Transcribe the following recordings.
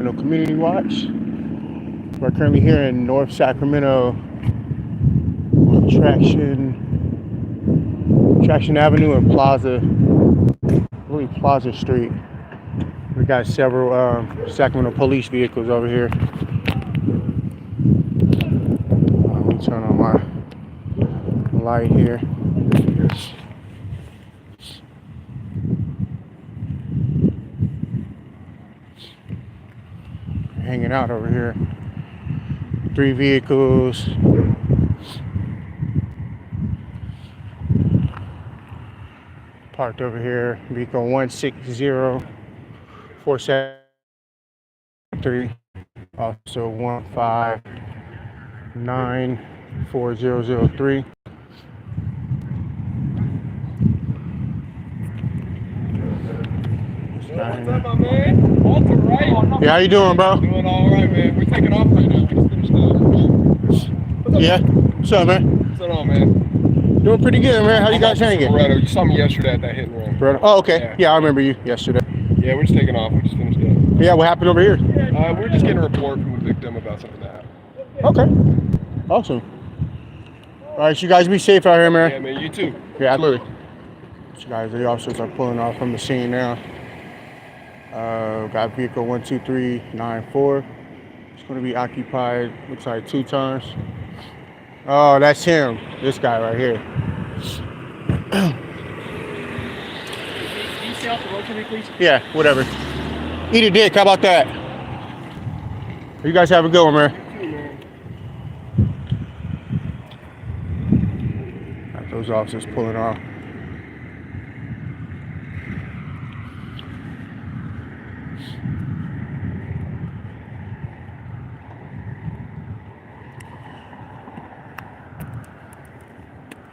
Community Watch. We're currently here in North Sacramento on Traction Avenue and Plaza Street. We got several Sacramento police vehicles over here. Let me turn on my light here. Hanging out over here. 3 vehicles. Parked over here. Vehicle 160473. Also 1594003. What's up, my man? Walter, right? Yeah, how you doing, bro? Doing all right, man. We're taking off right now. We just finished up. Yeah. What's up, man? What's going on, man? Doing pretty good, man. How you guys hanging? Sacramento. You saw me yesterday at that hit and run. Oh, okay. Yeah, I remember you yesterday. Yeah, we're just taking off. We just finished up. Yeah, what happened over here? We're just getting a report from the victim about something that happened. Okay. Awesome. All right, you guys be safe out here, man. Yeah, man. You too. Yeah, absolutely. You guys, the officers are pulling off from the scene now. Got vehicle 12394. It's going to be occupied, looks like 2 times. Oh, that's him. This guy right here. Can you stay off the road for me, please? Yeah, whatever. Eat a dick. How about that? You guys have a good one, man. Got those officers pulling off.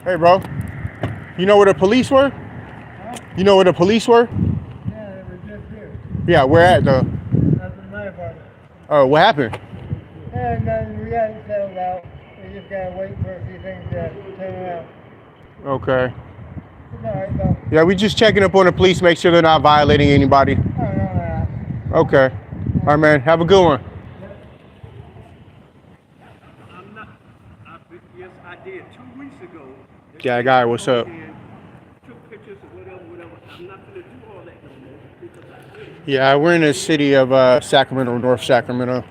Hey, bro. You know where the police were? Huh? You know where the police were? Yeah, they were just here. Yeah, where at though? That's in my apartment. Oh, what happened? And then we got it settled out. We just gotta wait for a few things to turn around. Okay. It's alright though. Yeah, we just checking up on the police, make sure they're not violating anybody. I don't know that. Okay. All right, man. Have a good one. I'm not. Yes, I did 2 weeks ago. Yeah, guy, what's up? Took pictures or whatever. I'm not gonna do all that no more because I did. Yeah, we're in the city of Sacramento, North Sacramento.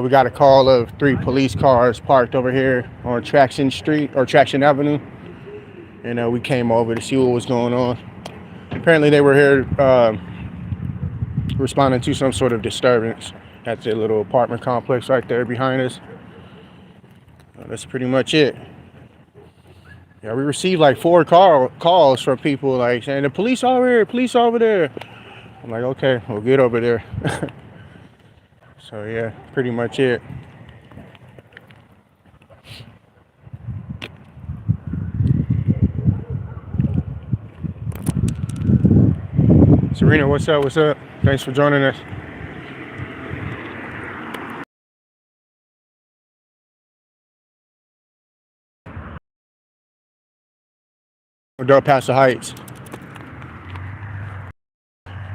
We got a call of 3 police cars parked over here on Traction Avenue. And we came over to see what was going on. Apparently they were here responding to some sort of disturbance at the little apartment complex right there behind us. That's pretty much it. Yeah, we received like 4 calls from people like saying, the police over here, police over there. I'm like, okay, we'll get over there. So yeah, pretty much it. Serena, what's up? What's up? Thanks for joining us. We're down Paso Heights.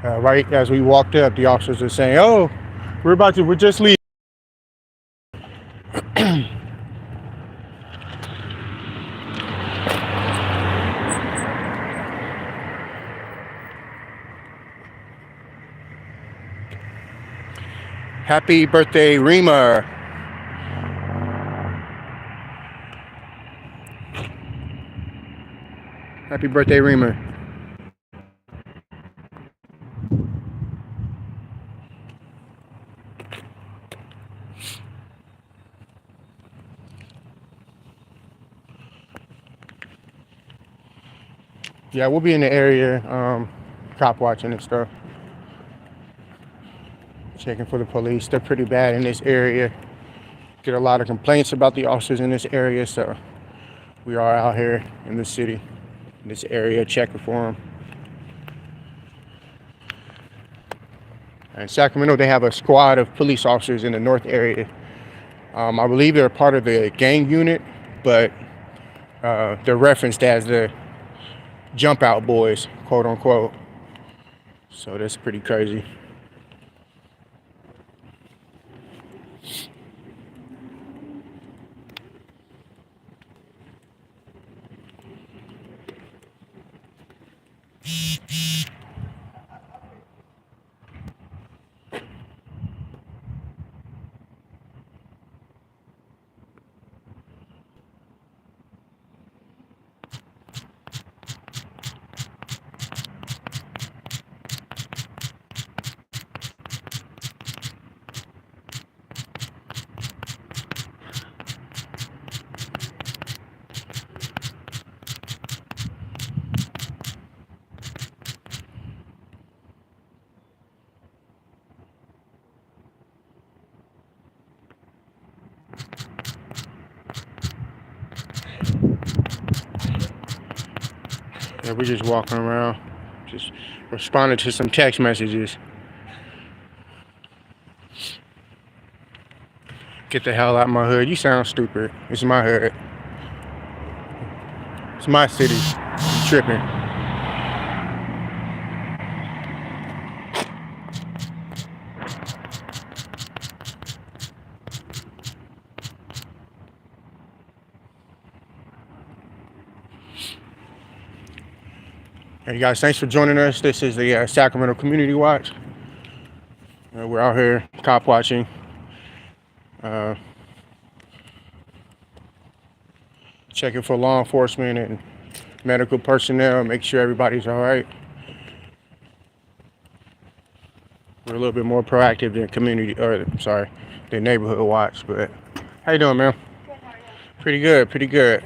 Right as we walked up, the officers were saying, "Oh, we're just leaving." Happy birthday, Reema. Happy birthday, Reema. Yeah, we'll be in the area, cop watching and stuff. Checking for the police. They're pretty bad in this area. Get a lot of complaints about the officers in this area, so we are out here in the city, in this area, checking for them. In Sacramento, they have a squad of police officers in the north area. I believe they're part of the gang unit, but they're referenced as the jump out boys, quote unquote. So that's pretty crazy. Yeah, we're just walking around, just responding to some text messages. Get the hell out of my hood. You sound stupid. It's my hood. It's my city. You tripping. Hey guys, thanks for joining us. This is the Sacramento Community Watch. We're out here cop watching. Checking for law enforcement and medical personnel, make sure everybody's all right. We're a little bit more proactive than neighborhood watch. But how you doing, man? Good, how are you? Pretty good, pretty good.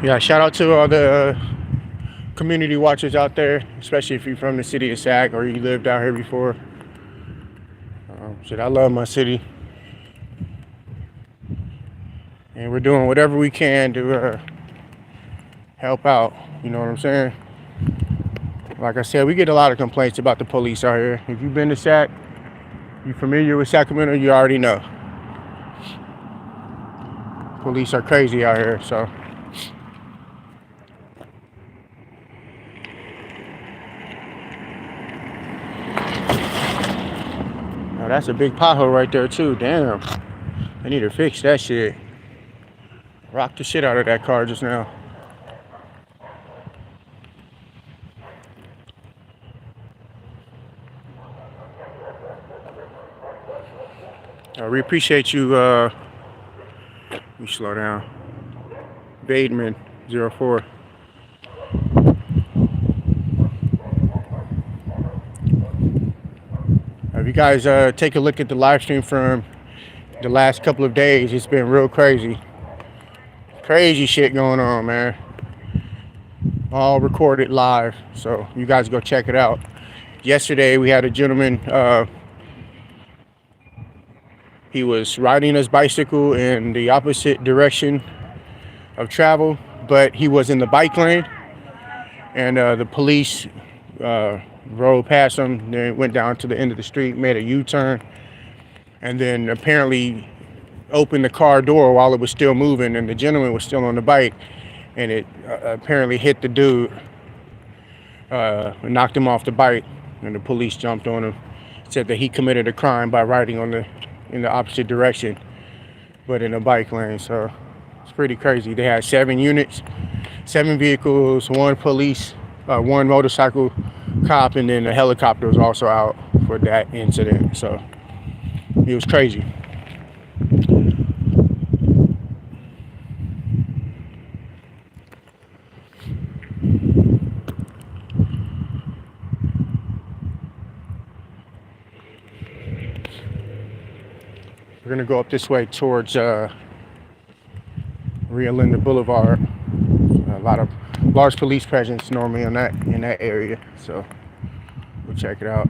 Yeah, shout out to all the community watchers out there, especially if you're from the city of Sac or you lived out here before. Shit, I love my city. And we're doing whatever we can to help out. You know what I'm saying? Like I said, we get a lot of complaints about the police out here. If you've been to Sac, you're familiar with Sacramento, you already know. Police are crazy out here, so. Oh, that's a big pothole right there too. Damn. I need to fix that shit. Rocked the shit out of that car just now. We appreciate you. Let me slow down. Bateman 04. If you guys take a look at the live stream from the last couple of days, it's been real crazy. Crazy shit going on, man. All recorded live, so you guys go check it out. Yesterday we had a gentleman, he was riding his bicycle in the opposite direction of travel, but he was in the bike lane, and the police rode past him, then went down to the end of the street, made a U-turn, and then apparently opened the car door while it was still moving, and the gentleman was still on the bike, and it apparently hit the dude, knocked him off the bike, and the police jumped on him. Said that he committed a crime by riding in the opposite direction, but in a bike lane. So it's pretty crazy. They had 7 units, 7 vehicles, 1 police, 1 motorcycle cop, and then a helicopter was also out for that incident. So it was crazy. We're gonna go up this way towards Rio Linda Boulevard. A lot of large police presence normally in that area, so we'll check it out.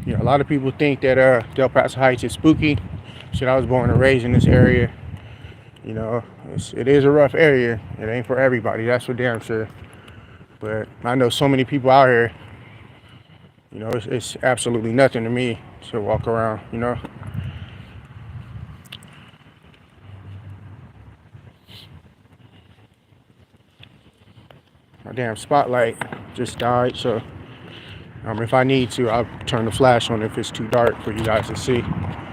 Yeah, a lot of people think that Del Paso Heights is spooky. Shit, I was born and raised in this area. You know, it is a rough area. It ain't for everybody, that's for damn sure. But I know so many people out here You know, it's absolutely nothing to me to walk around, you know. My damn spotlight just died, so if I need to, I'll turn the flash on if it's too dark for you guys to see.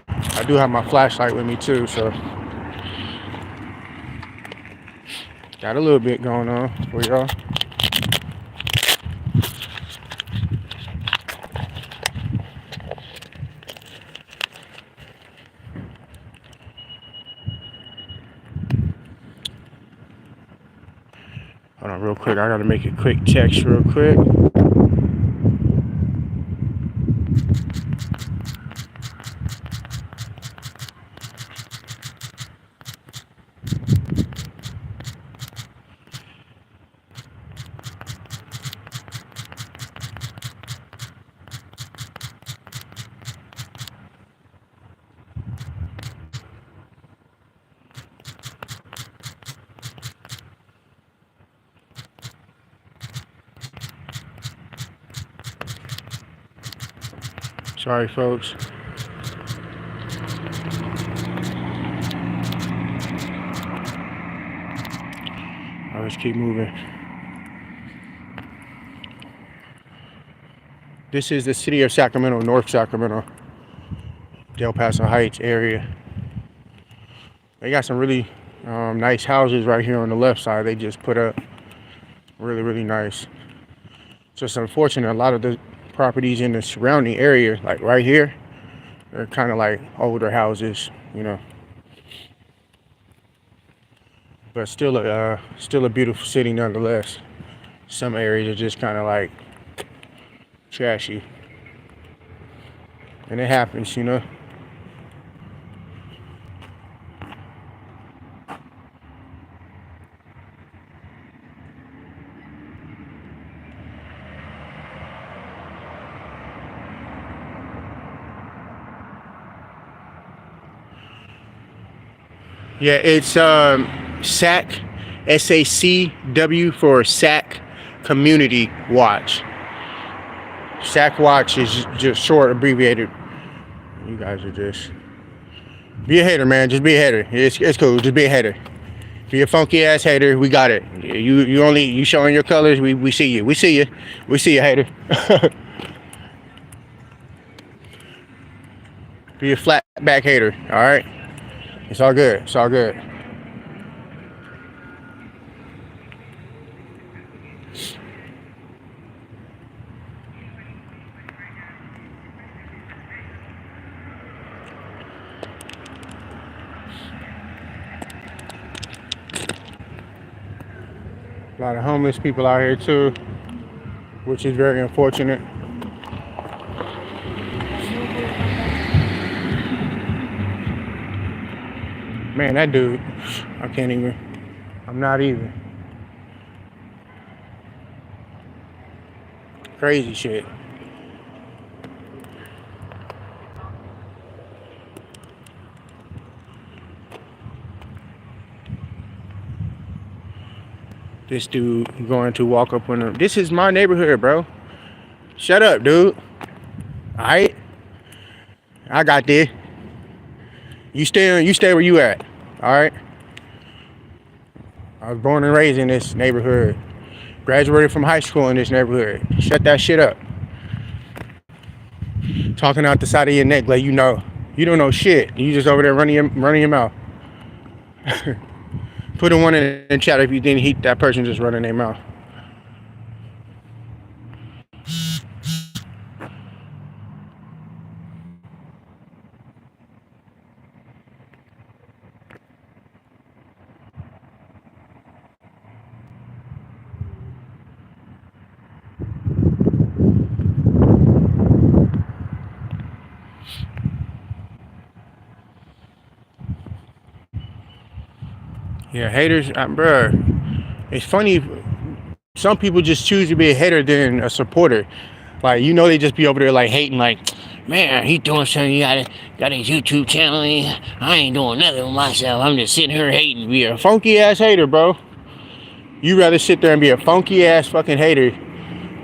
I do have my flashlight with me too, so got a little bit going on for y'all. Hold on real quick, I gotta make a quick text real quick. Sorry, folks. Let's keep moving. This is the city of Sacramento, North Sacramento, Del Paso Heights area. They got some really nice houses right here on the left side. They just put up really, really nice. Just unfortunate, a lot of the properties in the surrounding area, like right here, they're kind of like older houses, you know. But still a beautiful city nonetheless. Some areas are just kind of like trashy, and it happens, you know. Yeah, it's SAC, SACW for SAC Community Watch. SAC Watch is just short, abbreviated. You guys are just be a hater, man. Just be a hater. It's cool. Just be a hater. If you're a funky ass hater, we got it. You showing your colors. We see you. We see you. We see you, hater. Be a flat back hater. All right. It's all good. It's all good. A lot of homeless people out here too, which is very unfortunate. Man, that dude, I can't even, I'm not even. Crazy shit. This dude going to walk up on him. This is my neighborhood, bro. Shut up, dude. Alright? I got this. You stay where you at. Alright? I was born and raised in this neighborhood. Graduated from high school in this neighborhood. Shut that shit up. Talking out the side of your neck like you know. You don't know shit. You just over there running your mouth. Put a one in the chat if you think that person just running their mouth. Yeah, haters, bruh. It's funny. Some people just choose to be a hater than a supporter. Like, you know, they just be over there like hating, like, man, he doing something. He got his YouTube channel. I ain't doing nothing with myself. I'm just sitting here hating. Be a funky ass hater, bro. You rather sit there and be a funky ass fucking hater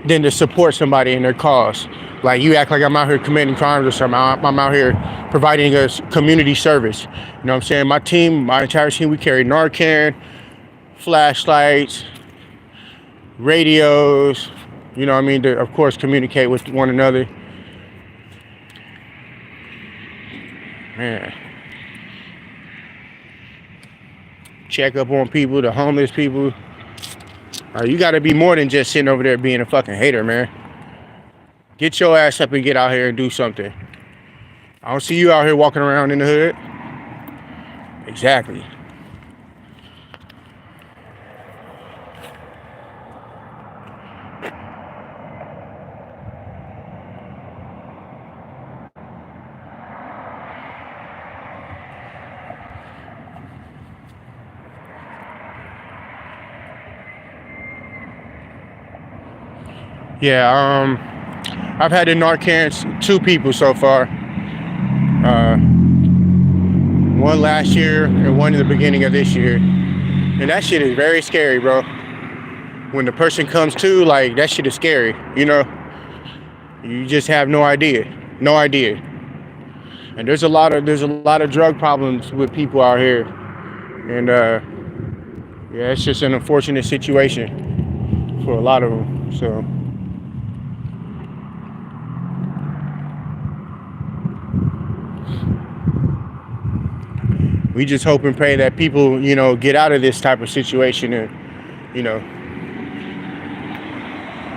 than to support somebody in their cause. Like, you act like I'm out here committing crimes or something. I'm out here providing us community service. You know what I'm saying? My team, my entire team, we carry Narcan, flashlights, radios, you know what I mean, to, of course, communicate with one another. Man. Check up on people, the homeless people. You gotta be more than just sitting over there being a fucking hater, man. Get your ass up and get out here and do something. I don't see you out here walking around in the hood. Exactly. Yeah, I've had the Narcan 2 people so far. One last year and one in the beginning of this year. And that shit is very scary, bro. When the person comes to, like, that shit is scary, you know? You just have no idea. No idea. And there's a lot of drug problems with people out here. And yeah, it's just an unfortunate situation for a lot of them. So we just hope and pray that people, you know, get out of this type of situation. And, you know,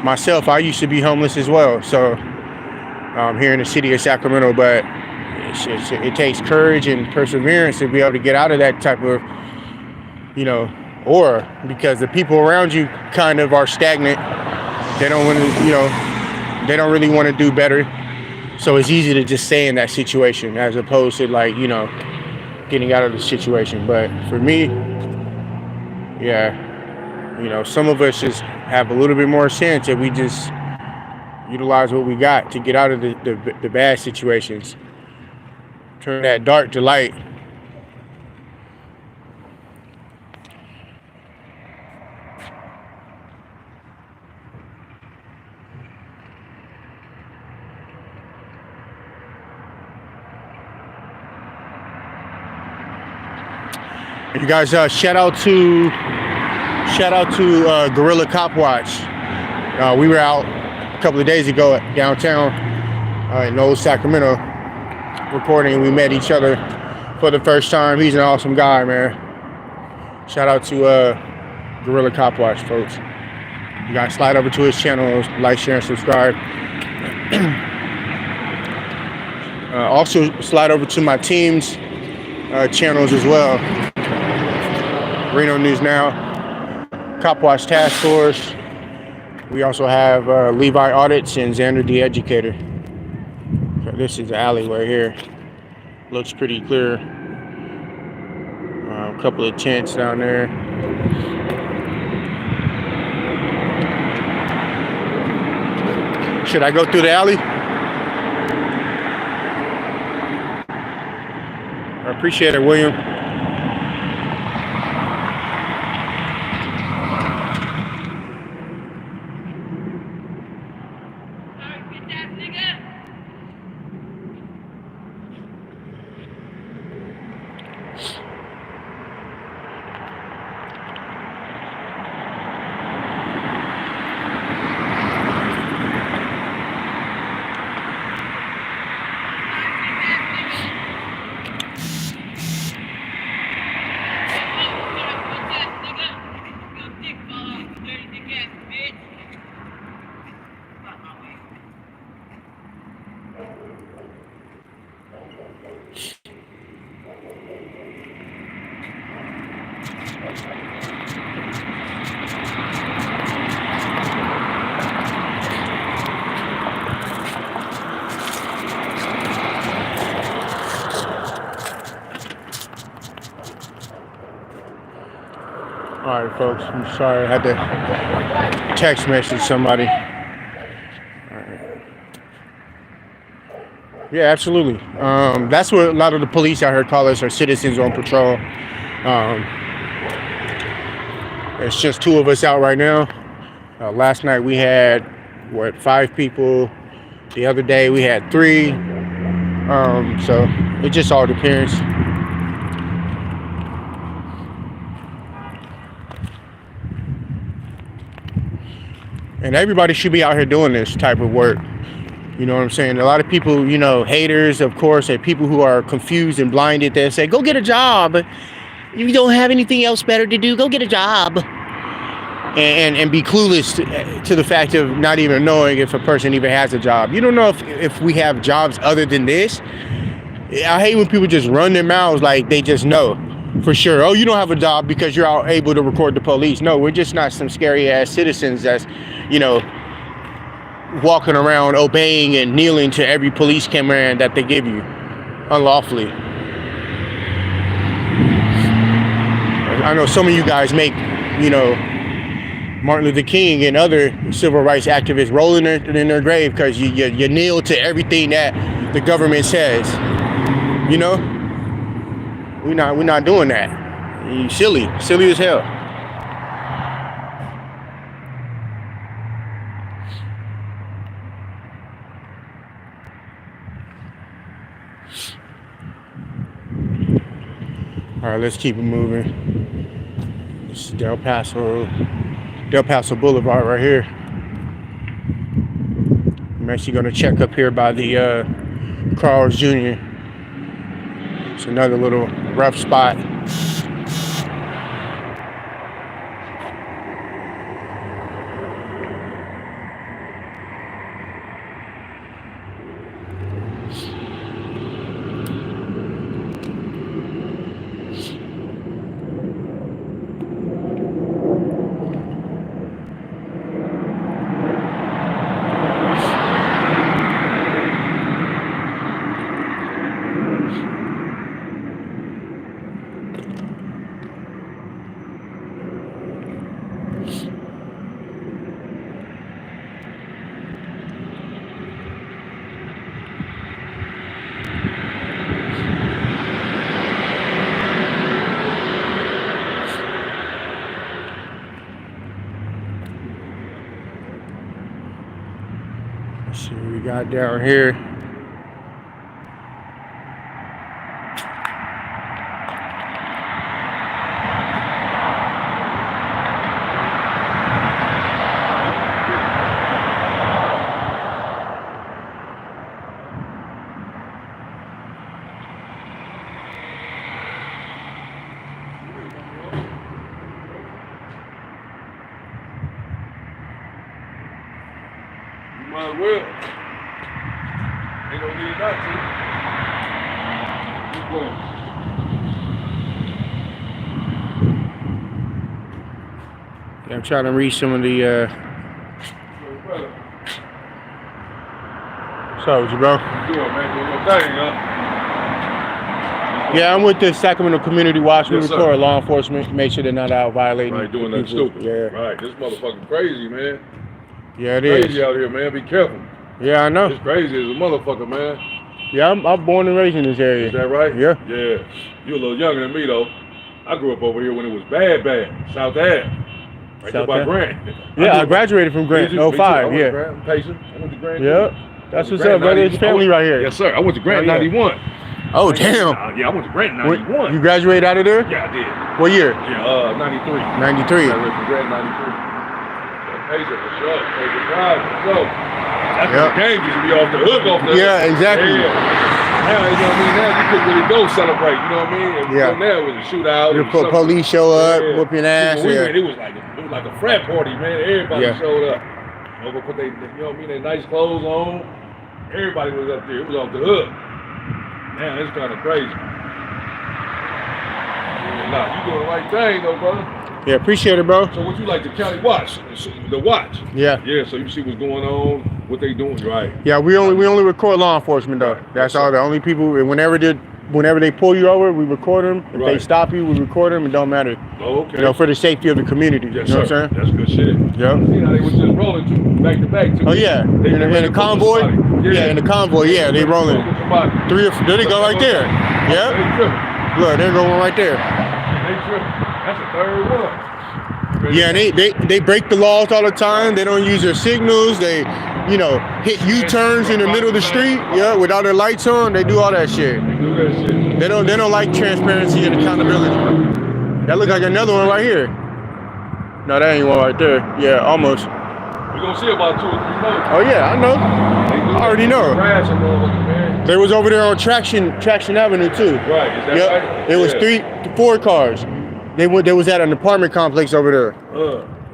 myself, I used to be homeless as well. So here in the city of Sacramento, but it takes courage and perseverance to be able to get out of that type of, you know, or because the people around you kind of are stagnant. They don't want to, you know, they don't really want to do better. So it's easy to just stay in that situation as opposed to, like, you know, getting out of the situation. But for me, yeah, you know, some of us just have a little bit more sense that we just utilize what we got to get out of the bad situations. Turn that dark to light. You guys, shout out to Gorilla Cop Watch. We were out a couple of days ago downtown in old Sacramento recording. We met each other for the first time. He's an awesome guy, man. Shout out to Gorilla Cop Watch, folks. You guys slide over to his channel, like, share, and subscribe. Also slide over to my team's channels as well. Reno News Now, Cop Watch Task Force. We also have Levi Audits and Xander the Educator. So this is the alleyway here. Looks pretty clear. A couple of tents down there. Should I go through the alley? I appreciate it, William. All right, folks, I'm sorry. I had to text message somebody. All right. Yeah, absolutely. That's what a lot of the police out here call us, our citizens on patrol. It's just 2 of us out right now. Last night we had 5 people. The other day we had 3. So it just all depends. And everybody should be out here doing this type of work. You know what I'm saying? A lot of people, you know, haters, of course, and people who are confused and blinded, they say, go get a job. If you don't have anything else better to do, go get a job. And be clueless to the fact of not even knowing if a person even has a job. You don't know if we have jobs other than this. I hate when people just run their mouths like they just know for sure. Oh, you don't have a job because you're out able to record the police. No, we're just not some scary ass citizens that's, you know, walking around obeying and kneeling to every police command that they give you unlawfully. I know some of you guys make, you know, Martin Luther King and other civil rights activists rolling in their grave because you kneel to everything that the government says. You know, we're not doing that. You silly as hell. All right, let's keep it moving. This is Del Paso Boulevard right here. I'm actually gonna check up here by the Carl's Jr. It's another little rough spot. Let's see what we got down here. Might as well. Ain't no need not to. Keep going. Yeah, I'm trying to read some of the what's up with you, bro? What you doing, man? Doing your thing, huh? Yeah, I'm with the Sacramento Community Watch. We Yes, sir. record law enforcement, make sure they're not out violating. Right, doing the nothing people. stupid. Yeah. Right, this motherfucking crazy, man. Yeah, it is. Crazy out here, man. Be careful. Yeah, I know. It's crazy as a motherfucker, man. Yeah, I'm born and raised in this area. Is that right? Yeah. Yeah. You a little younger than me, though. I grew up over here when it was bad. South Ave. Right there South by Ave? Grant. Yeah, I graduated from Grant Me too. 05, I went yeah. to Grant. I'm patient. I went to Grant. Yep. too. That's I went what's to up, Grant brother. It's 91. family right here. Yes, sir. I went to Grant Oh, yeah. 91. Oh, damn. Yeah, I went to Grant What, 91. you graduated out of there? Yeah, I did. What year? Yeah, 93. 93. I went from Grant 93. Patient for sure. Patient pride for sure. That's Yep. when the game used to be off the hook, off the Yeah, exactly. Yeah. Now, you know what I mean? Now you couldn't really go celebrate, you know what I mean? And Yeah. so now it was a shootout. The and something. police show up, Yeah. whoop your ass. See, when we Yeah. went, it was like a frat party, man. Everybody Yeah. showed up. You know, put they, you know what I mean? Their nice clothes on. Everybody was up there. It was off the hook. Man, it's kind of crazy. Yeah, nah, you doing the right thing though, brother. Yeah, appreciate it, bro. So what you like the county watch? The watch. Yeah. Yeah, so you see what's going on, what they doing, right? Yeah, we only record law enforcement though. Right. That's all. The only people. Whenever they pull you over, we record them. If they Right. stop you, we record them. It don't matter. Oh, okay. You know, for the safety of the community. Yes, you know sir. what I'm saying? That's good shit. Yep. See how they was just rolling too, back to back too. Oh yeah, They in the convoy. Yeah, in the convoy. Yeah, they rolling. Somebody. There they go right there. They Yeah. tripping. Look, they're going right there. They tripping. That's the third one. Yeah, they break the laws all the time. They don't use their signals. They, hit U-turns in the middle of the street. Yeah, without their lights on. They do all that shit. They do that shit. They don't like transparency and accountability. That look like another one right here. No, that ain't one right there. Yeah, almost. We're gonna see about 2 or 3 more. Oh yeah, I know. I already know. Crash and motherfuckers, man. They was over there on Traction Avenue too. Right, is that right? It was 4 cars. They was at an apartment complex over there.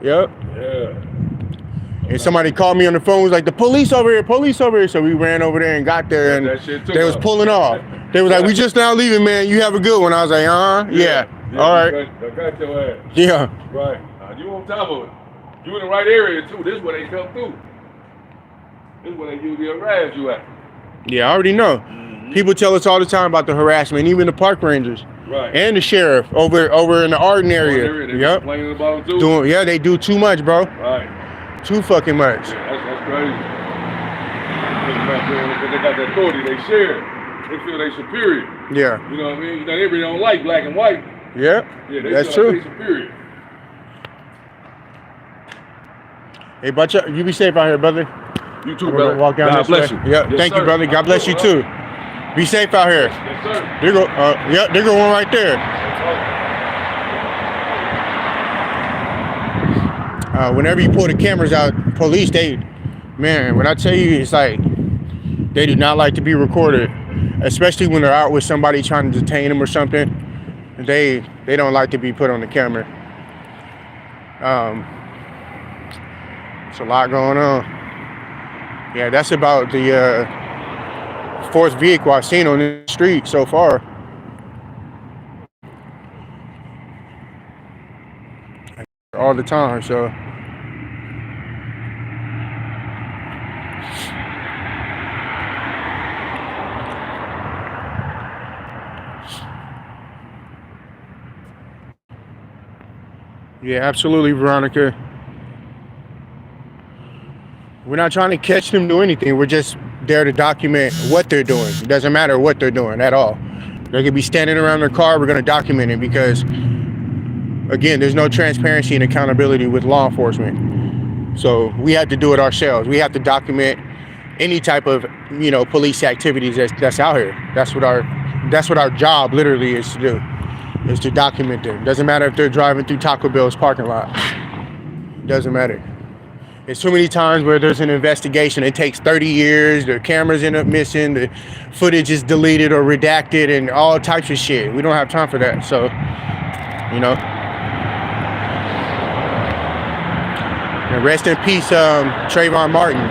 Yep. Yeah. And somebody called me on the phone, was like, the police over here. So we ran over there and got there, and That shit took they was off. pulling off. They was like, we just now leaving, man. You have a good one. I was like, yeah. All right. I got your ass. Yeah. Right. You on top of it. You in the right area too. This is where they come through. This is where they usually harass you at. Yeah, I already know. People tell us all the time about the harassment, even the park rangers. Right. And the sheriff over in the Arden area. They Yep. complaining about them too. They do too much, bro. Right. Too fucking much. That's crazy. Because they got that authority, they share it. They feel they superior. Yeah. You know what I mean? They really don't like black and white. Yeah. Yeah, they That's feel true. like they superior. Hey, but you be safe out here, brother. You too, I'm brother. gonna walk down God this bless way. you. Yeah, Yes, thank sir. you, brother. God bless you too. Be safe out here. Yes, sir. There go. There go one right there. Whenever you pull the cameras out, police, when I tell you, it's like they do not like to be recorded, especially when they're out with somebody trying to detain them or something. They don't like to be put on the camera. It's a lot going on. Yeah, that's about the 4th vehicle I've seen on the street so far. All the time, so. Yeah, absolutely, Veronica. We're not trying to catch them do anything. We're just there to document what they're doing. It doesn't matter what they're doing at all. They could be standing around their car. We're going to document it because, again, there's no transparency and accountability with law enforcement. So we have to do it ourselves. We have to document any type of, police activities that's out here. That's what our job literally is to do, is to document them. Doesn't matter if they're driving through Taco Bell's parking lot. Doesn't matter. There's too many times where there's an investigation. It takes 30 years. The cameras end up missing. The footage is deleted or redacted and all types of shit. We don't have time for that. So, And rest in peace, Trayvon Martin,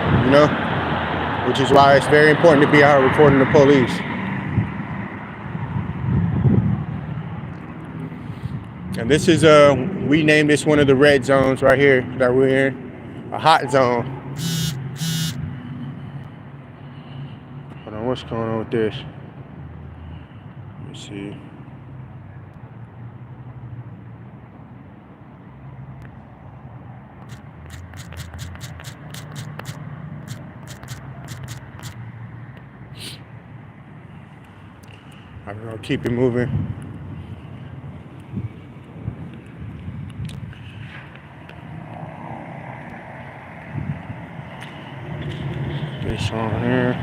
which is why it's very important to be out recording the police. And this is, we named this one of the red zones right here that we're in. A hot zone. Hold on, what's going on with this? Let me see. I'm gonna keep it moving. This on here.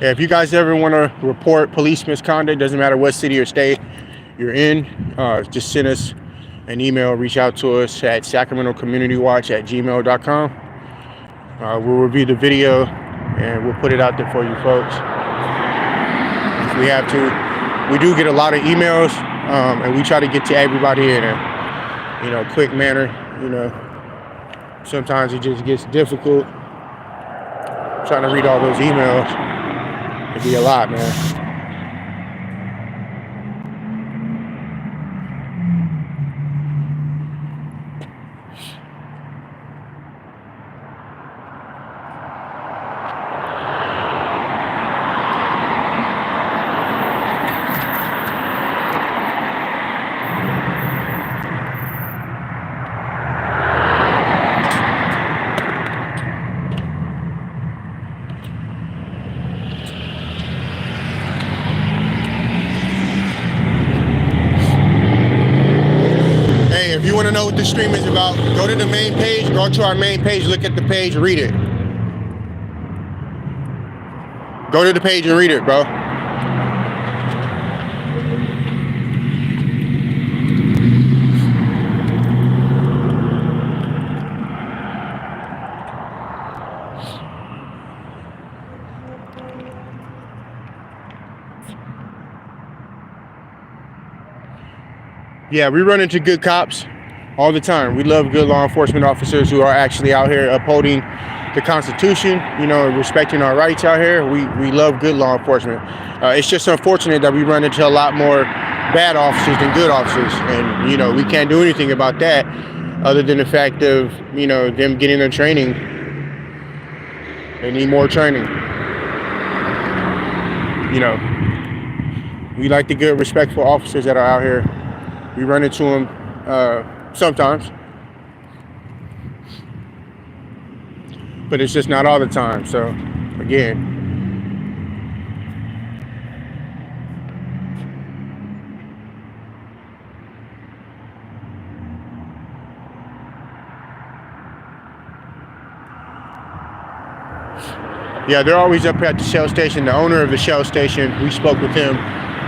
Yeah, if you guys ever want to report police misconduct, doesn't matter what city or state you're in, just send us an email, reach out to us at sacramentocommunitywatch@gmail.com. We'll review the video and we'll put it out there for you folks. If we have to, we do get a lot of emails, and we try to get to everybody in a quick manner. Sometimes it just gets difficult trying to read all those emails. It'd be a lot, man. this stream is about. Go to the main page, go to our main page, look at the page, read it. Go to the page and read it, bro. Yeah, we run into good cops all the time. We love good law enforcement officers who are actually out here upholding the Constitution, you know, respecting our rights out here. We love good law enforcement. It's just unfortunate that we run into a lot more bad officers than good officers. And, you know, we can't do anything about that other than the fact of, you know, them getting their training. They need more training. You know, we like the good, respectful officers that are out here. We run into them sometimes, but it's just not all the time. So, again, yeah, they're always up at the Shell station. The owner of the Shell station, we spoke with him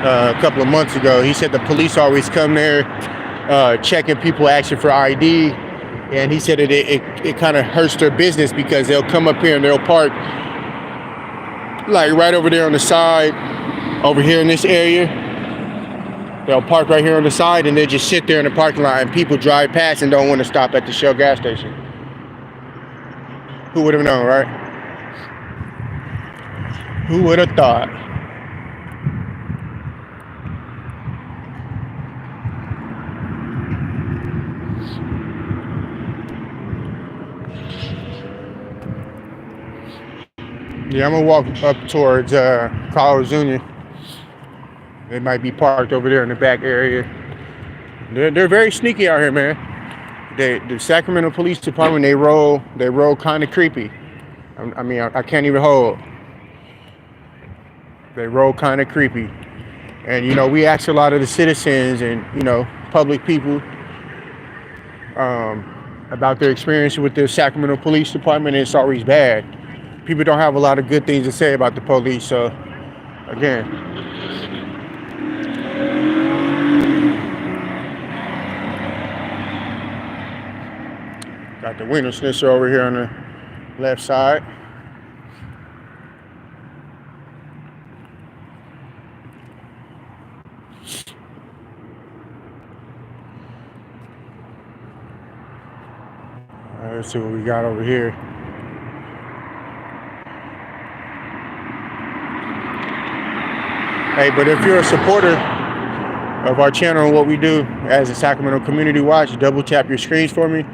a couple of months ago. He said the police always come there checking people, asking for ID, and he said it kind of hurts their business because they'll come up here and they'll park like right over there on the side, over here in this area. They'll park right here on the side and they'll just sit there in the parking lot, and people drive past and don't want to stop at the Shell gas station. Who would have known, right? Who would have thought? Yeah, I'm gonna walk up towards College Union. They might be parked over there in the back area. They're very sneaky out here, man. The Sacramento Police Department, they roll kind of creepy. I mean, I can't even hold. They roll kind of creepy. And, you know, we ask a lot of the citizens and, you know, public people about their experience with the Sacramento Police Department, and it's always bad. People don't have a lot of good things to say about the police. So, again, got the window snitcher over here on the left side. All right, let's see what we got over here. Hey, but if you're a supporter of our channel and what we do as a Sacramento Community Watch, double tap your screens for me.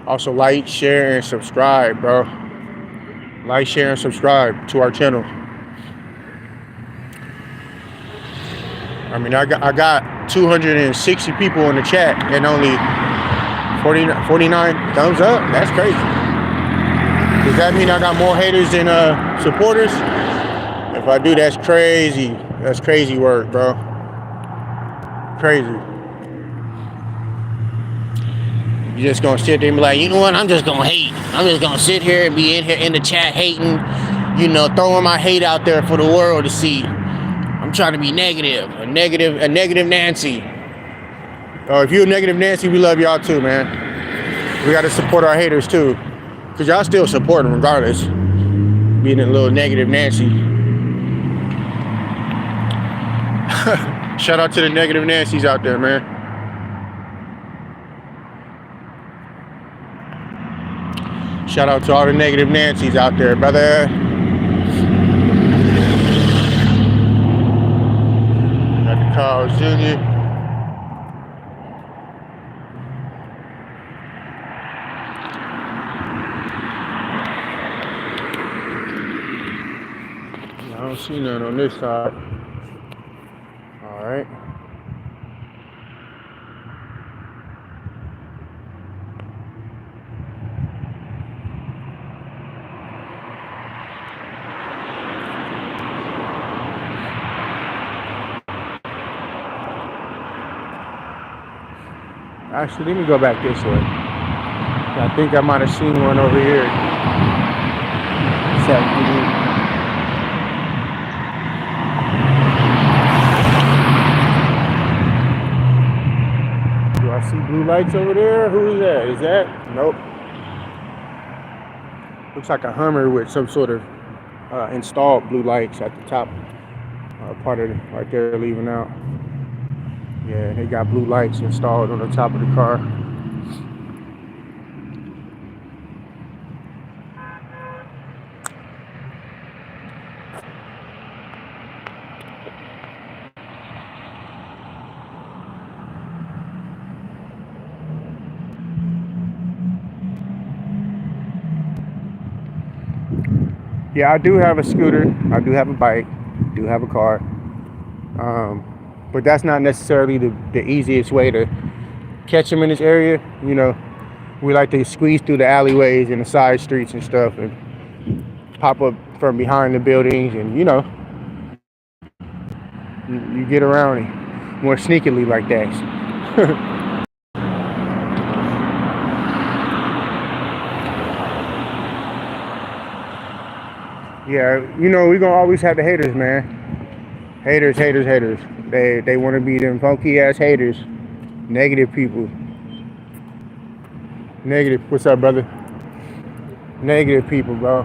Also, like, share, and subscribe, bro. Like, share, and subscribe to our channel. I mean, I got 260 people in the chat and only 49 thumbs up. That's crazy. Does that mean I got more haters than supporters? If I do, that's crazy. That's crazy work, bro. Crazy. You're just gonna sit there and be like, you know what? I'm just gonna hate. I'm just gonna sit here and be in here in the chat hating, you know, throwing my hate out there for the world to see. I'm trying to be negative, a negative Nancy. If you're a negative Nancy, we love y'all too, man. We gotta support our haters too, cause y'all still support them regardless. Being a little negative Nancy. Shout out to the negative Nancys out there, man. Shout out to all the negative Nancys out there, brother. Got the Carl Jr. I don't see none on this side. All right. Actually, let me go back this way. I think I might have seen one over here. Sac Do I see blue lights over there? Who is that? Is that? Nope. Looks like a Hummer with some sort of installed blue lights at the top part of it, right there, leaving out. Yeah, they got blue lights installed on the top of the car. Yeah, I do have a scooter. I do have a bike. I do have a car. But that's not necessarily the easiest way to catch them in this area. You know, we like to squeeze through the alleyways and the side streets and stuff and pop up from behind the buildings, and you know, you get around it more sneakily like that. Yeah, you know, we're gonna always have the haters, man. Haters, haters, haters. They want to be them funky ass haters. Negative people. Negative. What's up, brother? Negative people, bro.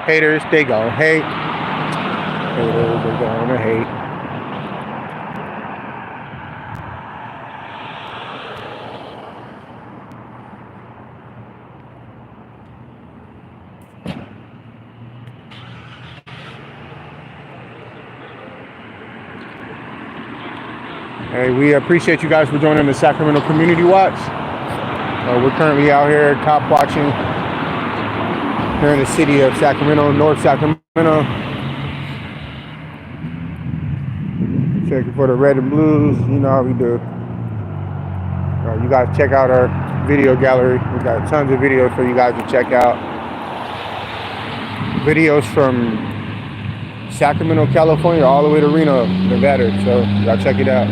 Haters, they gonna hate. Haters, they gonna hate. Hey, we appreciate you guys for joining the Sacramento Community Watch. We're currently out here cop watching here in the city of Sacramento, North Sacramento. Checking for the red and blues. You know how we do. You guys check out our video gallery. We got tons of videos for you guys to check out. Videos from Sacramento, California, all the way to Reno, Nevada. So y'all check it out.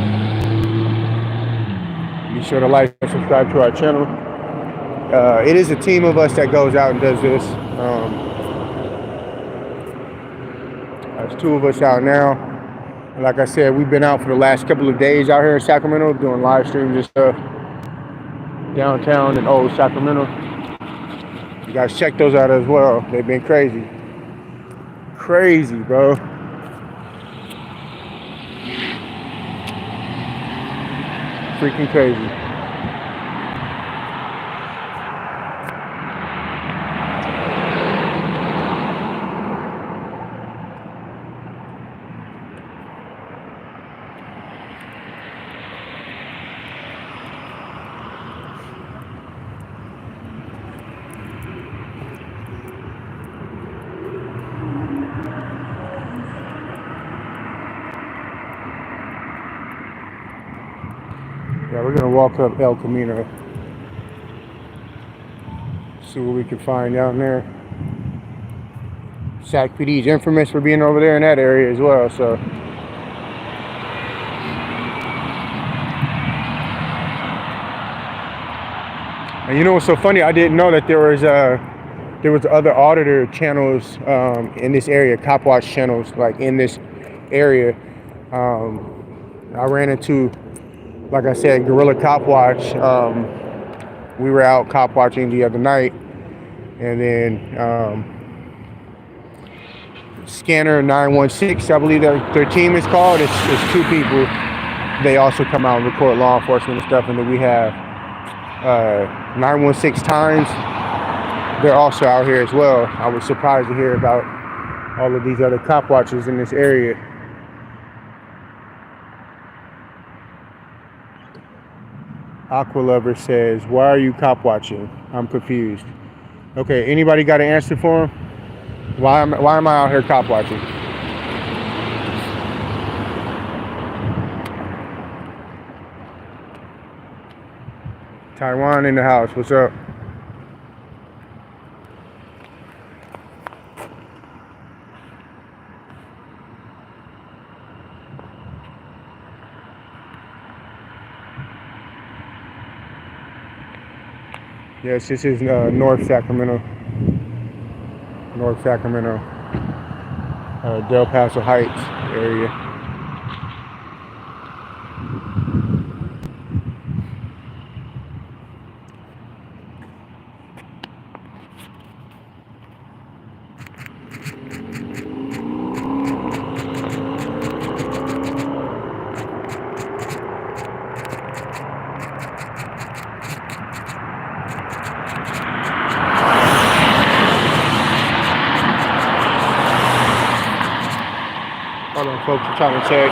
Be sure to like and subscribe to our channel. It is a team of us that goes out and does this. There's two of us out now. And like I said, we've been out for the last couple of days out here in Sacramento doing live streams and stuff downtown in old Sacramento. You guys check those out as well. They've been crazy. Crazy, bro. Freaking crazy. Yeah, we're gonna walk up El Camino. See what we can find down there. Sac PD's infamous for being over there in that area as well, so. And you know what's so funny? I didn't know that there was other auditor channels in this area, cop watch channels, like in this area. I ran into, like I said, Guerrilla Cop Watch. We were out cop watching the other night, and then Scanner 916, I believe their team is called. It's two people. They also come out and record law enforcement and stuff, and then we have 916 Times. They're also out here as well. I was surprised to hear about all of these other cop watchers in this area. Aqua Lover says, "Why are you cop watching? I'm confused." Okay, anybody got an answer for him? Why am I out here cop watching? Taiwan in the house. What's up? Yes, this is North Sacramento. North Sacramento. Del Paso Heights area. Hold on, folks, I'm trying to check.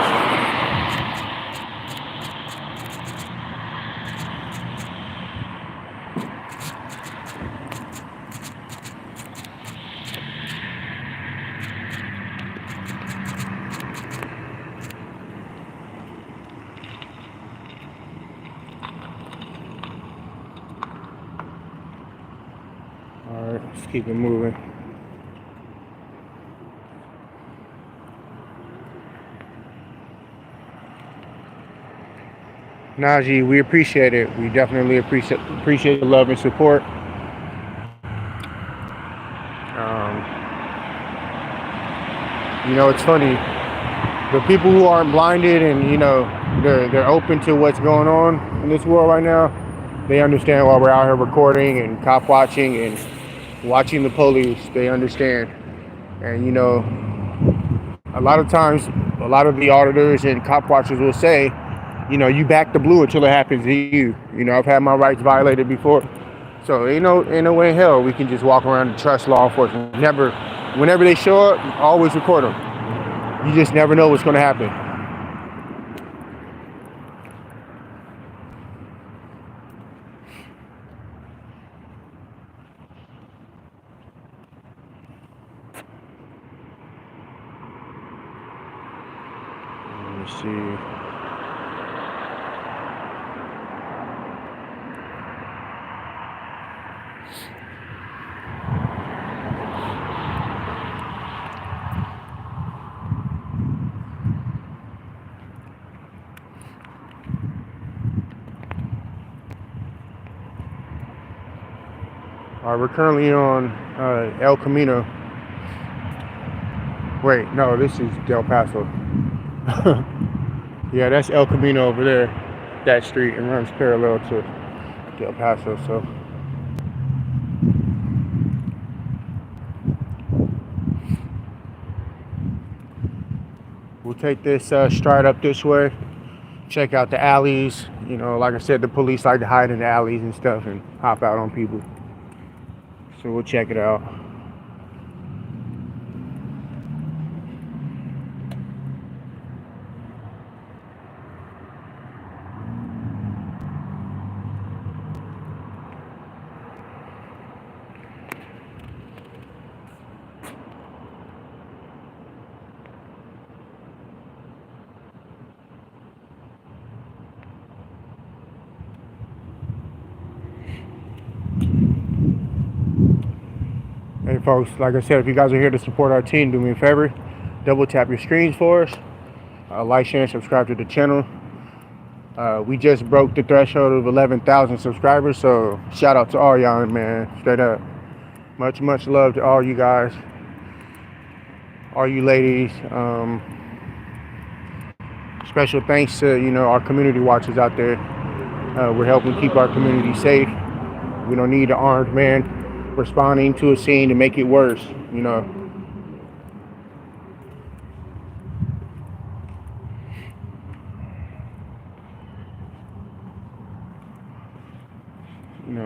All right, let's keep it moving. Najee, we appreciate it. We definitely appreciate the love and support. It's funny. The people who aren't blinded and they're open to what's going on in this world right now. They understand why we're out here recording and cop watching and watching the police. They understand, and a lot of times, a lot of the auditors and cop watchers will say, you back the blue until it happens to you. I've had my rights violated before. So ain't no way in hell we can just walk around and trust law enforcement. Whenever they show up, always record them. You just never know what's going to happen. Let me see. All right, we're currently on El Camino. Wait, no, this is Del Paso. Yeah, that's El Camino over there. That street and runs parallel to Del Paso. So we'll take this stride up this way. Check out the alleys. Like I said, the police like to hide in the alleys and stuff and hop out on people. So we'll check it out. Hey folks, like I said, if you guys are here to support our team, do me a favor, double tap your screens for us, like, share, and subscribe to the channel. We just broke the threshold of 11,000 subscribers, so shout out to all y'all, man, straight up. Much love to all you guys, all you ladies. Special thanks to our community watchers out there. We're helping keep our community safe. We don't need an armed man responding to a scene to make it worse.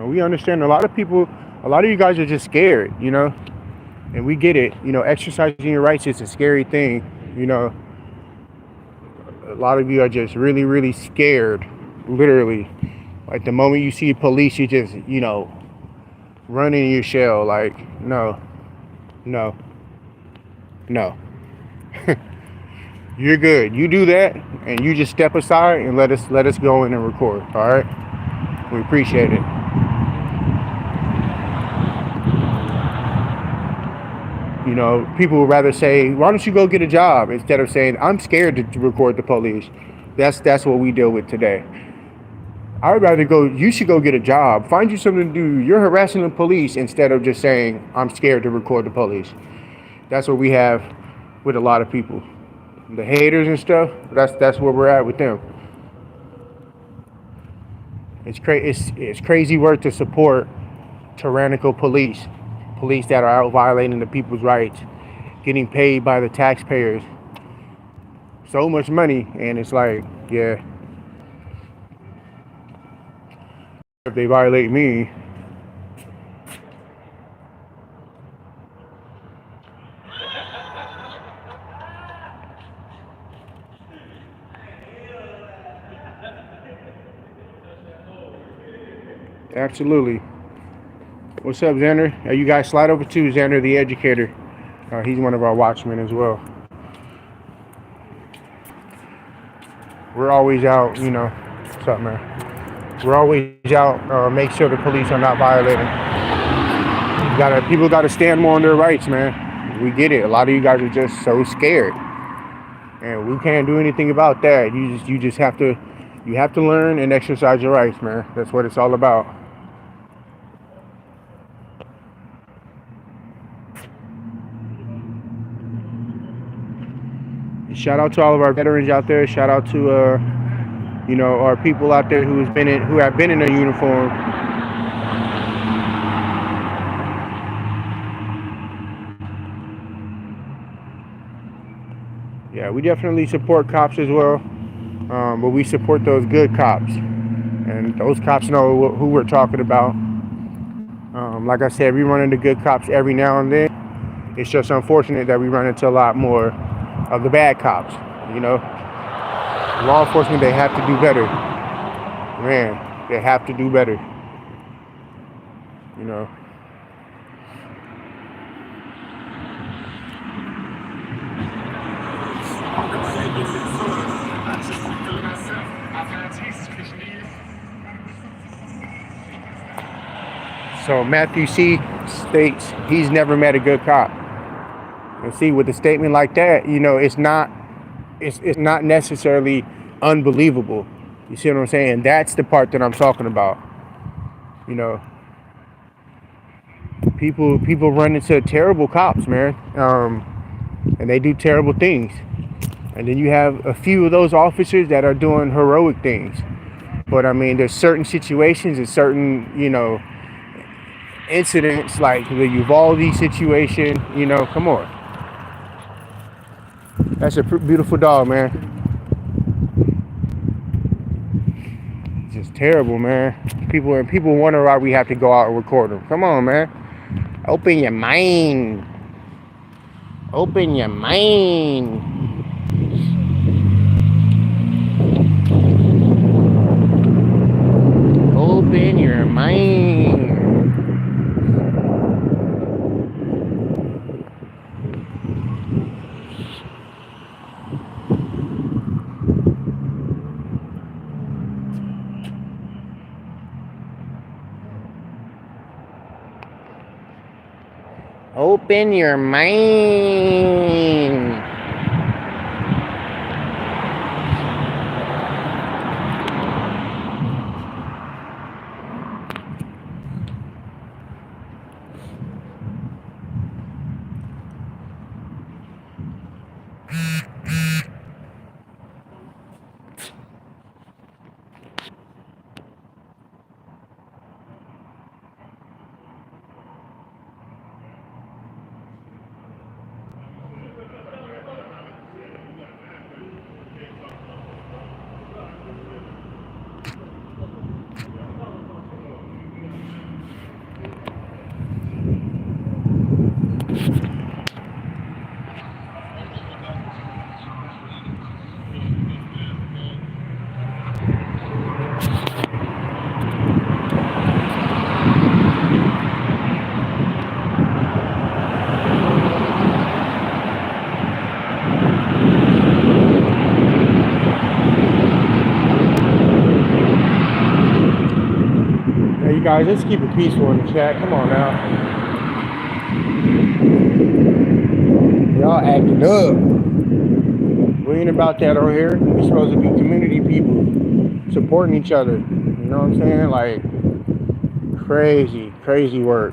We understand a lot of you guys are just scared, and we get it. Exercising your rights is a scary thing. A lot of you are just really scared, literally. Like the moment you see police, you just, run in your shell. Like, no. You're good. You do that, and you just step aside and let us go in and record. All right, we appreciate it. People would rather say, why don't you go get a job, instead of saying, I'm scared to record the police. That's what we deal with today. I'd rather go. You should go get a job. Find you something to do. You're harassing the police instead of just saying, "I'm scared to record the police." That's what we have with a lot of people. The haters and stuff. That's where we're at with them. It's crazy work to support tyrannical police that are out violating the people's rights, getting paid by the taxpayers so much money, and it's like, yeah, if they violate me, absolutely. What's up, Xander? You guys slide over to Xander, the educator. He's one of our watchmen as well. We're always out, what's up, man? We're always out, make sure the police are not violating. People gotta stand more on their rights, man. We get it. A lot of you guys are just so scared, and we can't do anything about that. You just have to learn and exercise your rights, man. That's what it's all about. Shout out to all of our veterans out there. Shout out to our people out there who have been in a uniform. Yeah, we definitely support cops as well, but we support those good cops, and those cops know who we're talking about. Like I said, we run into good cops every now and then. It's just unfortunate that we run into a lot more of the bad cops. Law enforcement, they have to do better. Man, they have to do better. So Matthew C. states he's never met a good cop. And see, with a statement like that, it's not necessarily unbelievable. You see what I'm saying? That's the part that I'm talking about. People run into terrible cops, man, and they do terrible things. And then you have a few of those officers that are doing heroic things. But I mean, there's certain situations and certain, incidents like the Uvalde situation. Come on. That's a beautiful dog, man. It's just terrible, man. People wonder why we have to go out and record them. Come on, man. Open your mind. Open your mind. Open your mind. Open your mind. You guys, let's keep it peaceful in the chat. Come on now. Y'all acting up. We ain't about that over here. We're supposed to be community people, supporting each other. You know what I'm saying? Like, crazy, crazy work.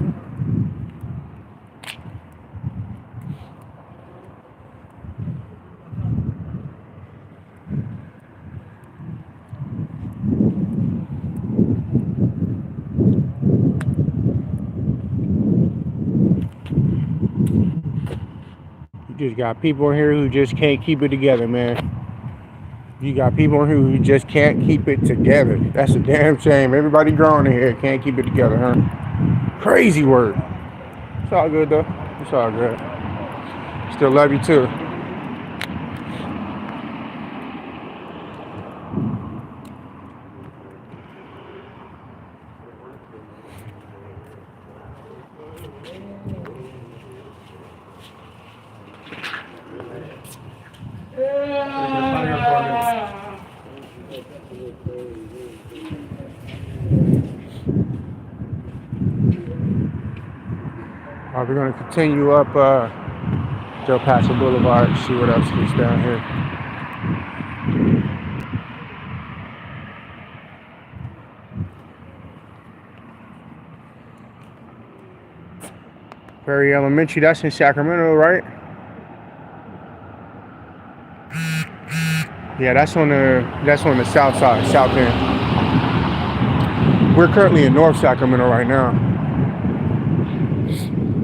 You just got people in here who just can't keep it together, man. You got people in here who just can't keep it together. That's a damn shame. Everybody grown in here can't keep it together, huh? Crazy work. It's all good though. It's all good. Still love you too. We're going to continue up Del Paso Boulevard, see what else is down here. Perry Elementary, that's in Sacramento, right? Yeah, that's on the south side, south end. We're currently in North Sacramento right now.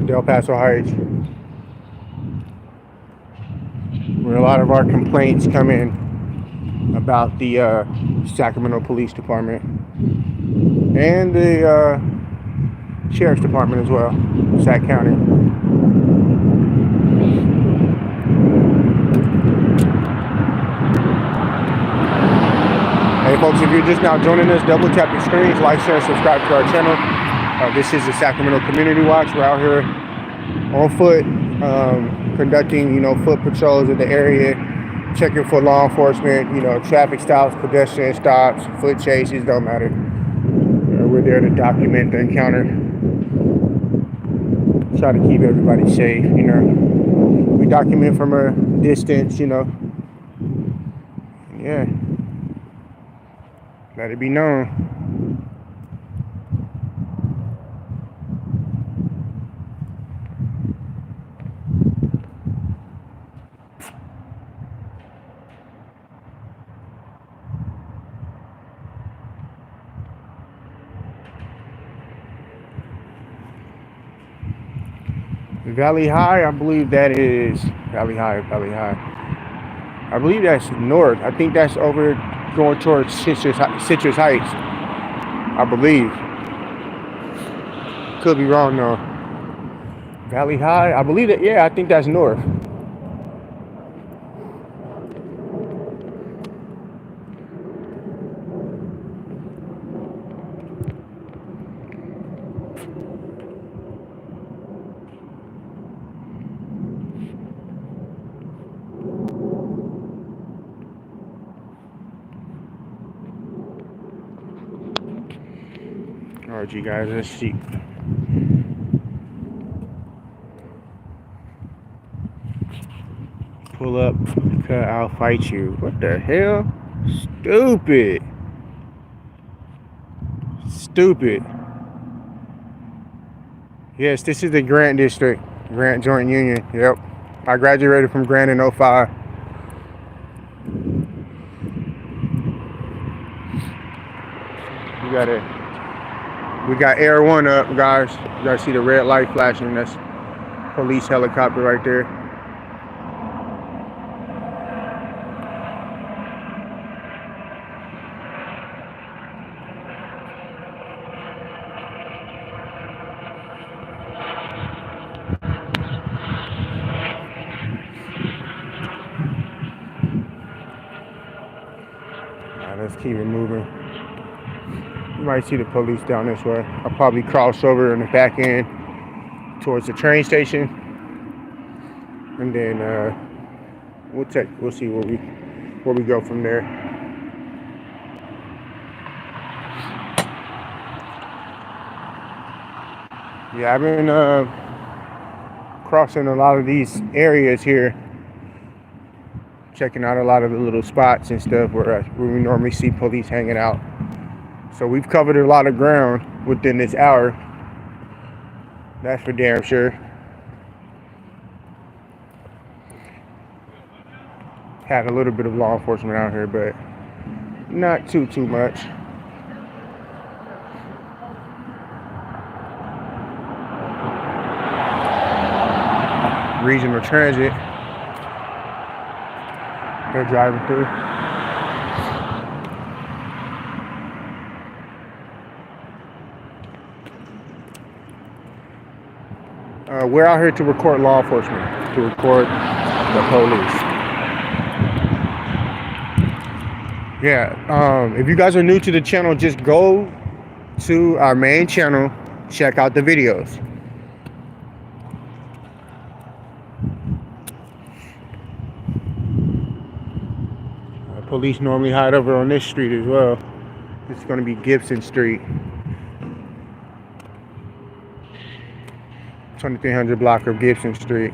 Del Paso Heights. Where a lot of our complaints come in about the Sacramento Police Department and the Sheriff's Department as well, Sac County. Hey folks, if you're just now joining us, double tap your screens, like, share, and subscribe to our channel. This is the Sacramento Community Watch. We're out here on foot, conducting, foot patrols in the area, checking for law enforcement, traffic stops, pedestrian stops, foot chases, don't matter. We're there to document the encounter. Try to keep everybody safe, We document from a distance, Yeah. Let it be known. Valley High, I believe that is Valley High. I believe that's north. I think that's over going towards Citrus Heights. I believe. Could be wrong though. Valley High, I believe that. Yeah, I think that's north. Alright, you guys, let's see. Pull up, cut, I'll fight you. What the hell? Stupid. Yes, this is the Grant District. Grant Joint Union. Yep. I graduated from Grant in 05. We got Air 1 up, guys. You guys see the red light flashing. That's police helicopter right there. Let's keep it moving. You might see the police down this way. I'll probably cross over in the back end towards the train station, and then we'll see where we go from there. Yeah, I've been crossing a lot of these areas here, checking out a lot of the little spots and stuff where we normally see police hanging out. So we've covered a lot of ground within this hour. That's for damn sure. Had a little bit of law enforcement out here, but not too much. Regional Transit. They're driving through. We're out here to record law enforcement, to record the police. Yeah, if you guys are new to the channel, just go to our main channel, check out the videos. Police normally hide over on this street as well. It's going to be Gibson Street. 2300 block of Gibson Street.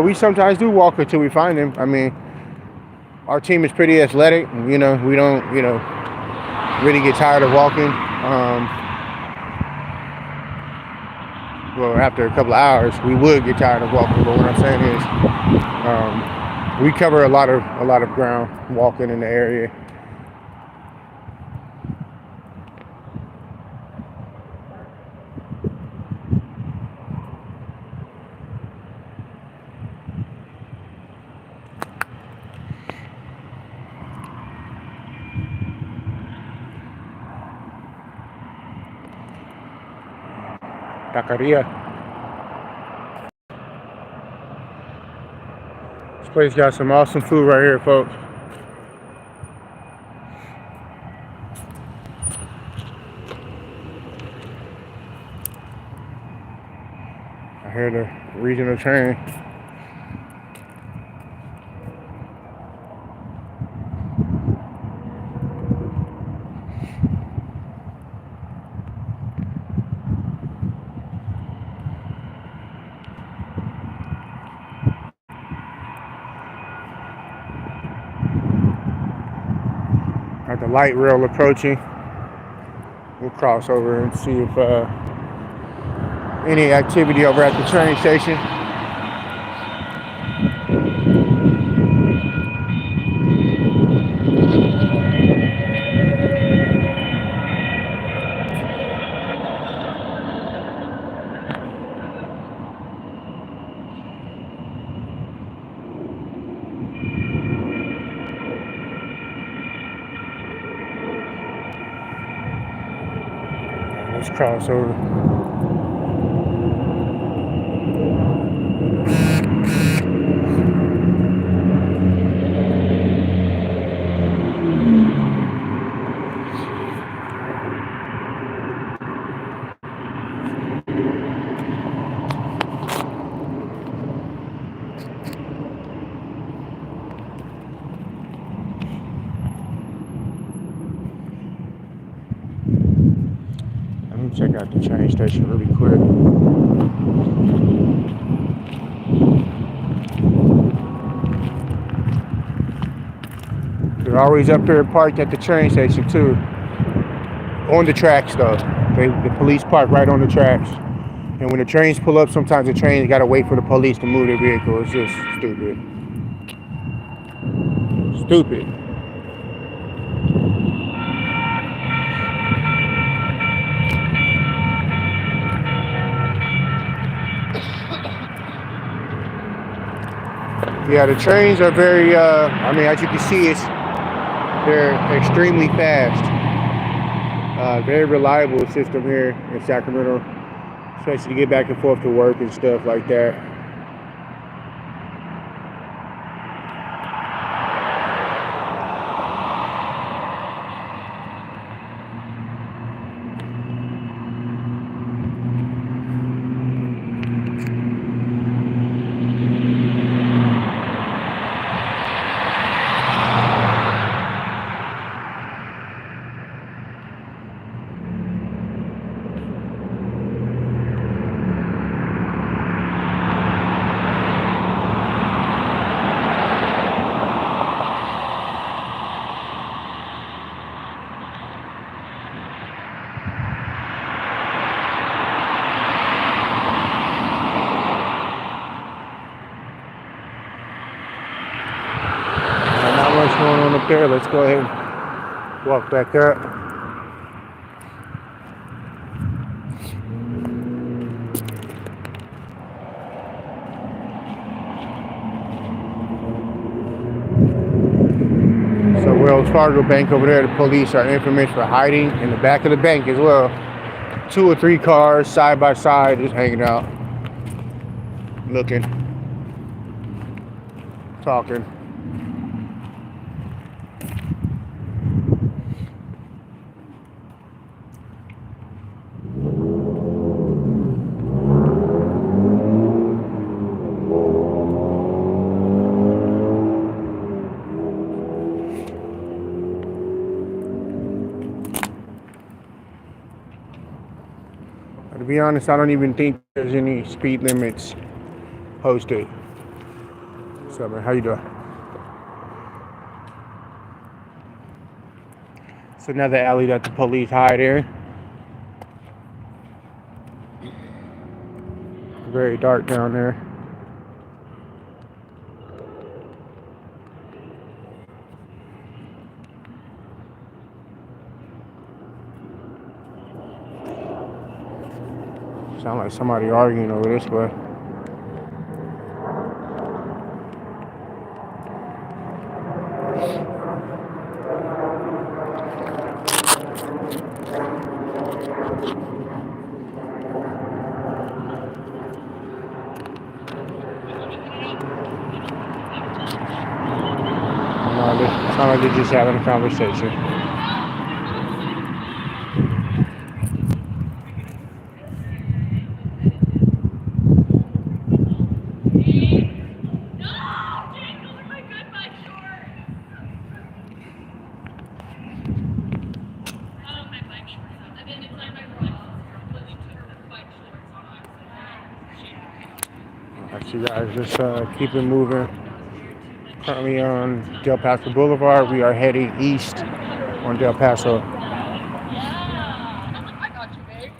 We sometimes do walk until we find him. I mean, our team is pretty athletic. You know, we don't, really get tired of walking. Well, after a couple of hours, we would get tired of walking. But what I'm saying is, we cover a lot of ground walking in the area. Taqueria. This place got some awesome food right here, folks. I hear the regional train. Got the light rail approaching. We'll cross over and see if any activity over at the train station. Let's cross over. Check out the train station really quick. They're always up here parked at the train station too. On the tracks though. The police park right on the tracks. And when the trains pull up, sometimes the trains gotta wait for the police to move their vehicle. It's just stupid. Stupid. Yeah, the trains are very, as you can see, they're extremely fast. Very reliable system here in Sacramento, especially to get back and forth to work and stuff like that. there. Let's go ahead and walk back up. So Wells Fargo Bank over there, the police are infamous for hiding in the back of the bank as well. 2 or 3 cars side by side just hanging out, looking, talking. To be honest, I don't even think there's any speed limits posted. What's up, man? How you doing? It's another alley that the police hide in. Very dark down there. Sound like somebody arguing over this way. No, it sounds like they're just having a conversation. Alright, you guys, just keep it moving. Currently on Del Paso Boulevard. We are heading east on Del Paso. I got you, babe.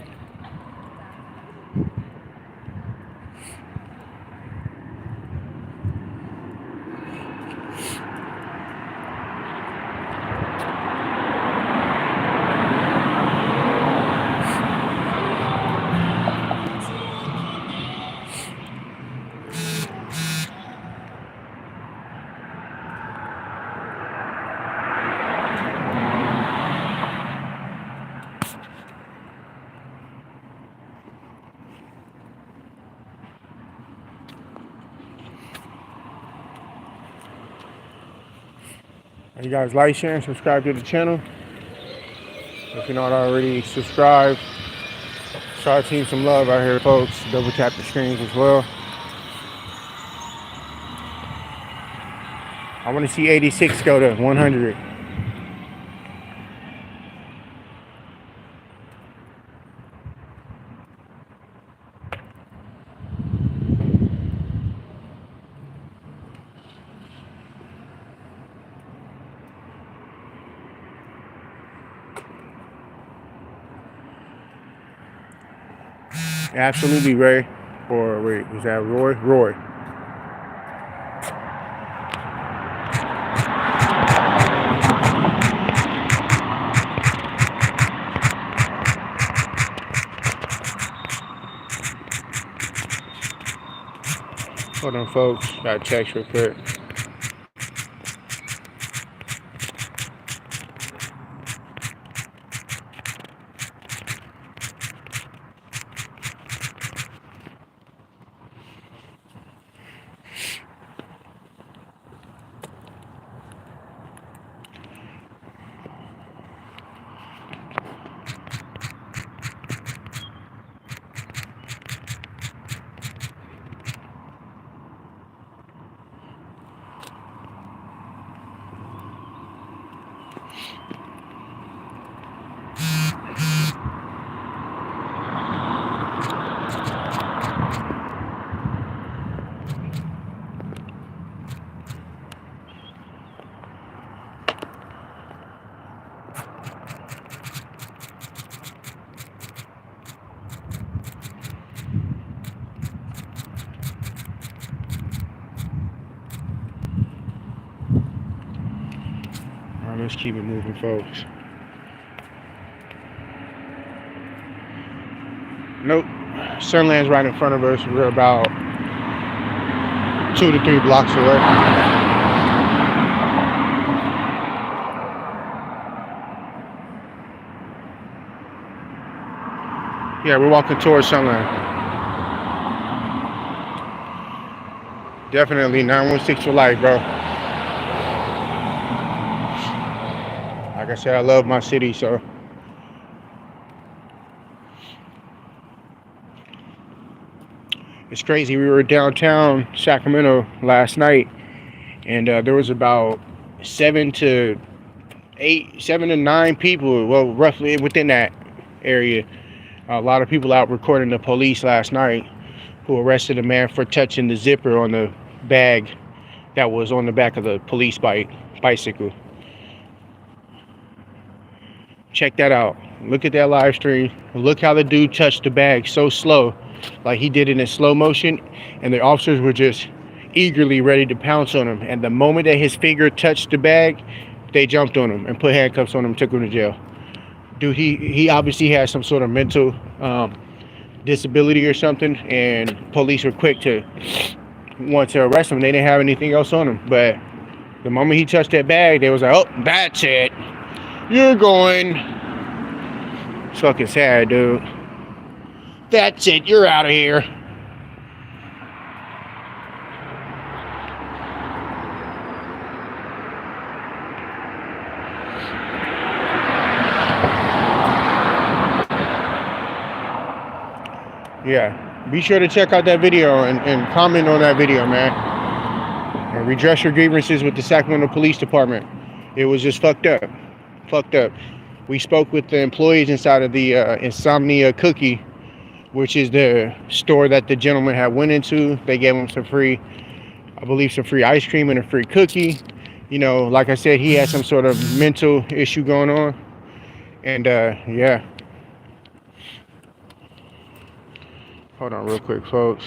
You guys like, share, and subscribe to the channel. If you're not already subscribed, start seeing some love out here, folks. Double tap the screens as well. I want to see 86 go to 100. Absolutely, Ray. Or wait, was that Roy? Roy. Hold on, folks. Gotta check real quick. Let's keep it moving, folks. Nope. Sunland's right in front of us. We're about 2 to 3 blocks away. Yeah, we're walking towards Sunland. Definitely 916 for life, bro. Like I said, I love my city, so. It's crazy. We were downtown Sacramento last night, and there was about 7 to 9 people, well, roughly within that area. A lot of people out recording the police last night who arrested a man for touching the zipper on the bag that was on the back of the police bicycle. Check that out. Look at that live stream. Look how the dude touched the bag so slow, like he did it in slow motion, and the officers were just eagerly ready to pounce on him. And the moment that his finger touched the bag, they jumped on him and put handcuffs on him and took him to jail. Dude, he obviously has some sort of mental disability or something, and police were quick to want to arrest him. They didn't have anything else on him, but the moment he touched that bag, they was like, oh, that's it. You're going. It's fucking sad, dude. That's it. You're out of here. Yeah, be sure to check out that video and comment on that video, man. And redress your grievances with the Sacramento Police Department. It was just fucked up. Fucked up. We spoke with the employees inside of the Insomnia Cookie, which is the store that the gentleman had went into. They gave him some free ice cream and a free cookie. You know, like I said, he had some sort of mental issue going on. And yeah. Hold on real quick, folks.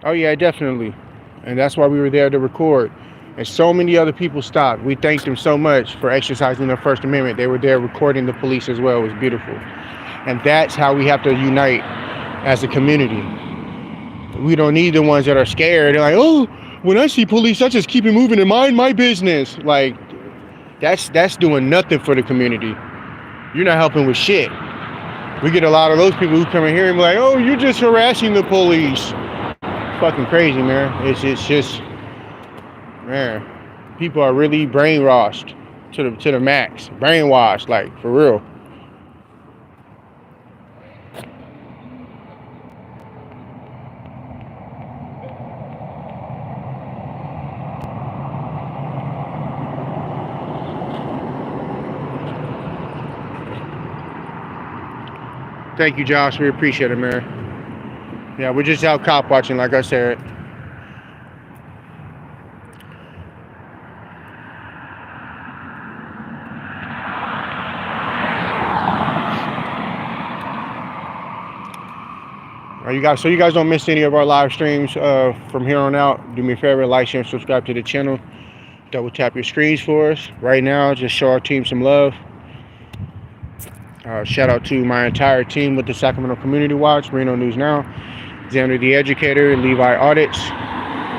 Oh yeah, definitely. And that's why we were there to record. And so many other people stopped. We thanked them so much for exercising their First Amendment. They were there recording the police as well. It was beautiful. And that's how we have to unite as a community. We don't need the ones that are scared. They're like, oh, when I see police, I just keep it moving and mind my business. Like, that's doing nothing for the community. You're not helping with shit. We get a lot of those people who come in here and be like, oh, you're just harassing the police. Fucking crazy, man. It's just, man, people are really brainwashed to the max. Brainwashed, like, for real. Thank you, Josh. We appreciate it, man. Yeah, we're just out cop watching, like I said. So you guys don't miss any of our live streams from here on out. Do me a favor, like, share, and subscribe to the channel. Double tap your screens for us. Right now, just show our team some love. Shout out to my entire team with the Sacramento Community Watch, Reno News Now, Xander the Educator, Levi Audits,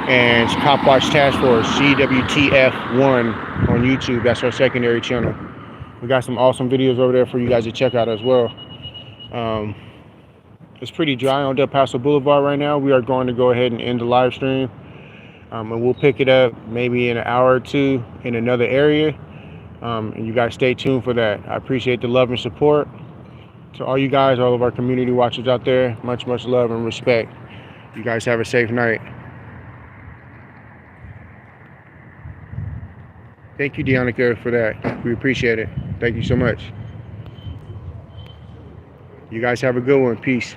and Cop Watch Task Force, CWTF1 on YouTube. That's our secondary channel. We got some awesome videos over there for you guys to check out as well. It's pretty dry on Del Paso Boulevard right now. We are going to go ahead and end the live stream. And we'll pick it up maybe in an hour or two in another area. And you guys stay tuned for that. I appreciate the love and support. To all you guys, all of our community watchers out there, much love and respect. You guys have a safe night. Thank you, Deonica, for that. We appreciate it. Thank you so much. You guys have a good one. Peace.